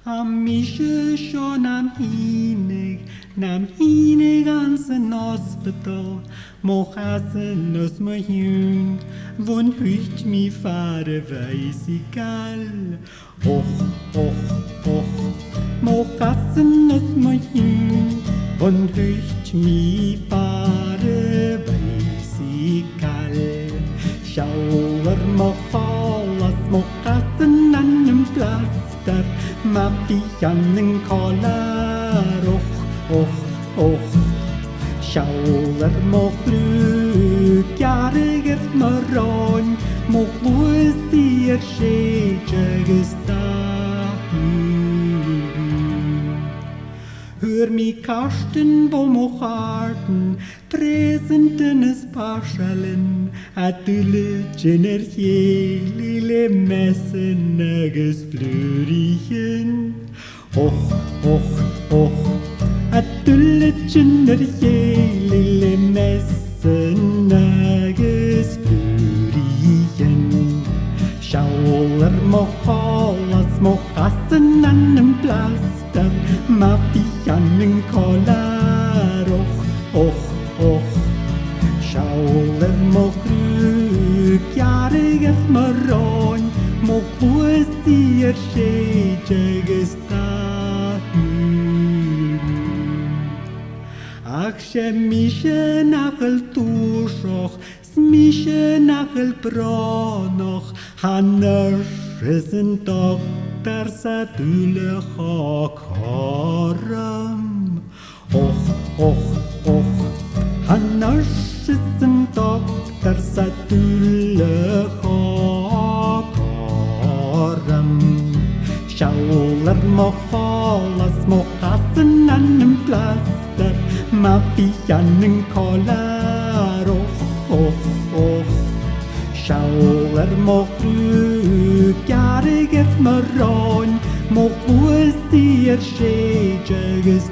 Hamische schon nam hinig ans een hospital, moch assen os me hjun, von hucht mi fare weis egal. Och, moch assen os me hjun, von hucht mi fare weis egal. Schauer moch alles, moch assen an em plaster, ma pianen kolar, och. Schauer moch bruk, jariger maron, moch wuss ihr schädiges Hör mi kasten, wo moch arten, tresentenes Paschalen, atülle lille messeneges Flörichen. Och, atülle lille messeneges Flörichen. Schauer moch alles, moch assen an em Plaster, ma pianen kolar, och. Schauer moch rück, jariger maron, moch wuss ihr schädiges Ach, mische nachel tuchoch, smische nachel bronoch, hannersch en dokter satüle chokoram. Och, hannersch en dokter satüle chokoram. Schauer moch alles, moch assen an em plaster, ma pianen kolar, och. Schauer moch bruk, jariger maron, moch wuss ihr schädiges